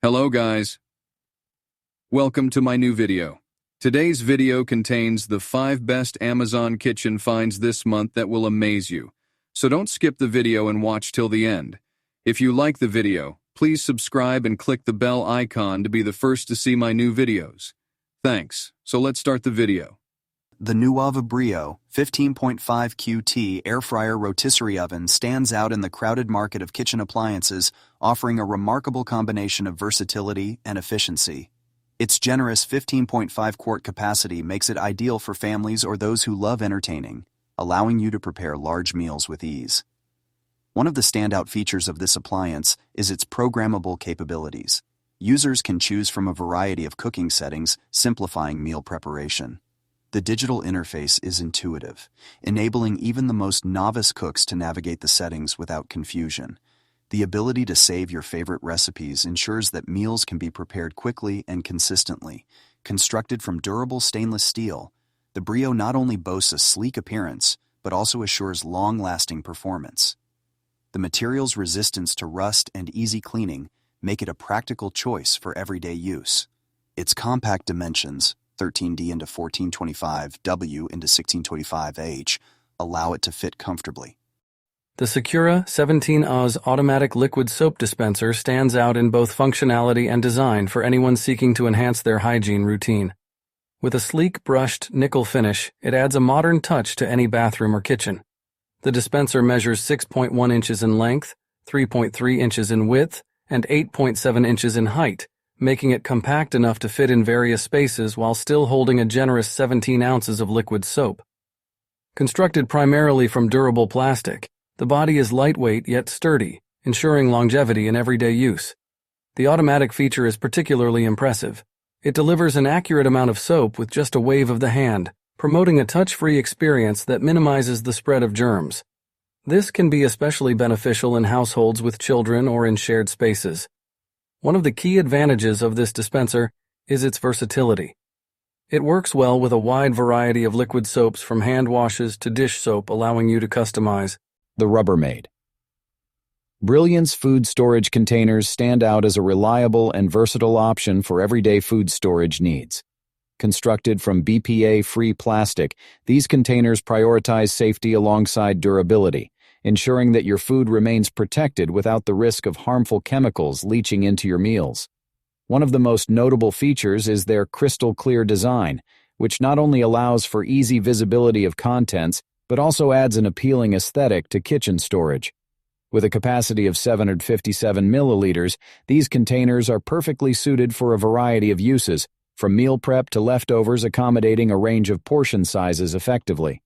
Hello guys. Welcome to my new video. Today's video contains the 5 best Amazon kitchen finds this month that will amaze you. So don't skip the video and watch till the end. If you like the video, please subscribe and click the bell icon to be the first to see my new videos. Thanks. So let's start the video. The Nuova Brio 15.5 QT air fryer rotisserie oven stands out in the crowded market of kitchen appliances, offering a remarkable combination of versatility and efficiency. Its generous 15.5 quart capacity makes it ideal for families or those who love entertaining, allowing you to prepare large meals with ease. One of the standout features of this appliance is its programmable capabilities. Users can choose from a variety of cooking settings, simplifying meal preparation. The digital interface is intuitive, enabling even the most novice cooks to navigate the settings without confusion. The ability to save your favorite recipes ensures that meals can be prepared quickly and consistently. Constructed from durable stainless steel, the Brio not only boasts a sleek appearance, but also assures long-lasting performance. The material's resistance to rust and easy cleaning make it a practical choice for everyday use. Its compact dimensions, 13D into 1425W into 1625H, allow it to fit comfortably. The Secura 17Oz automatic liquid soap dispenser stands out in both functionality and design for anyone seeking to enhance their hygiene routine. With a sleek brushed nickel finish, it adds a modern touch to any bathroom or kitchen. The dispenser measures 6.1 inches in length, 3.3 inches in width, and 8.7 inches in height, making it compact enough to fit in various spaces while still holding a generous 17 ounces of liquid soap. Constructed primarily from durable plastic, the body is lightweight yet sturdy, ensuring longevity in everyday use. The automatic feature is particularly impressive. It delivers an accurate amount of soap with just a wave of the hand, promoting a touch-free experience that minimizes the spread of germs. This can be especially beneficial in households with children or in shared spaces. One of the key advantages of this dispenser is its versatility. It works well with a wide variety of liquid soaps from hand washes to dish soap, allowing you to customize. The Rubbermaid. Brilliance food storage containers stand out as a reliable and versatile option for everyday food storage needs. Constructed from BPA-free plastic, these containers prioritize safety alongside durability, ensuring that your food remains protected without the risk of harmful chemicals leaching into your meals. One of the most notable features is their crystal-clear design, which not only allows for easy visibility of contents, but also adds an appealing aesthetic to kitchen storage. With a capacity of 757 milliliters, these containers are perfectly suited for a variety of uses, from meal prep to leftovers, accommodating a range of portion sizes effectively.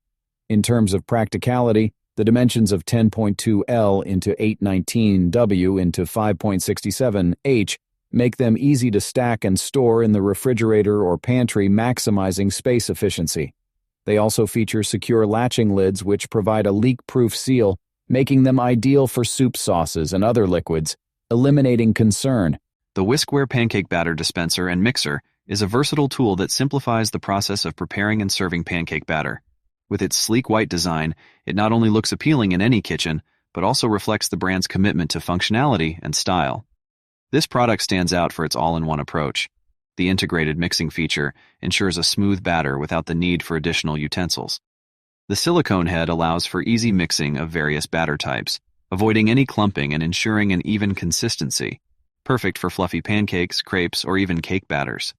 In terms of practicality, the dimensions of 10.2L into 819W into 5.67H make them easy to stack and store in the refrigerator or pantry, maximizing space efficiency. They also feature secure latching lids which provide a leak-proof seal, making them ideal for soup sauces and other liquids, eliminating concern. The Whiskware Pancake Batter Dispenser and Mixer is a versatile tool that simplifies the process of preparing and serving pancake batter. With its sleek white design, it not only looks appealing in any kitchen, but also reflects the brand's commitment to functionality and style. This product stands out for its all-in-one approach. The integrated mixing feature ensures a smooth batter without the need for additional utensils. The silicone head allows for easy mixing of various batter types, avoiding any clumping and ensuring an even consistency, perfect for fluffy pancakes, crepes, or even cake batters.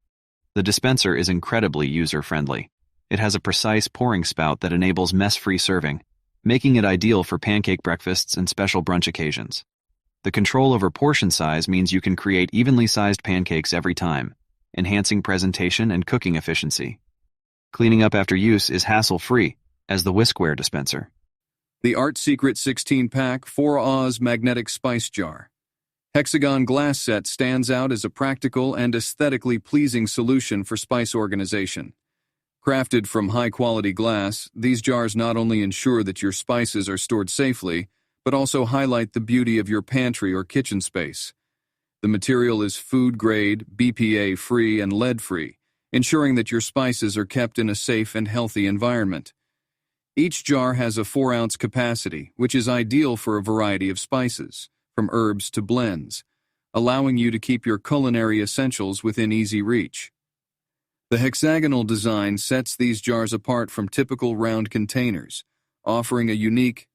The dispenser is incredibly user-friendly. It has a precise pouring spout that enables mess-free serving, making it ideal for pancake breakfasts and special brunch occasions. The control over portion size means you can create evenly sized pancakes every time, enhancing presentation and cooking efficiency. Cleaning up after use is hassle-free, as the Whiskware dispenser. The Art Secret 16-pack 4-Oz magnetic spice jar. Hexagon glass set stands out as a practical and aesthetically pleasing solution for spice organization. Crafted from high-quality glass, these jars not only ensure that your spices are stored safely, but also highlight the beauty of your pantry or kitchen space. The material is food-grade, BPA-free, and lead-free, ensuring that your spices are kept in a safe and healthy environment. Each jar has a 4-ounce capacity, which is ideal for a variety of spices, from herbs to blends, allowing you to keep your culinary essentials within easy reach. The hexagonal design sets these jars apart from typical round containers, offering a unique,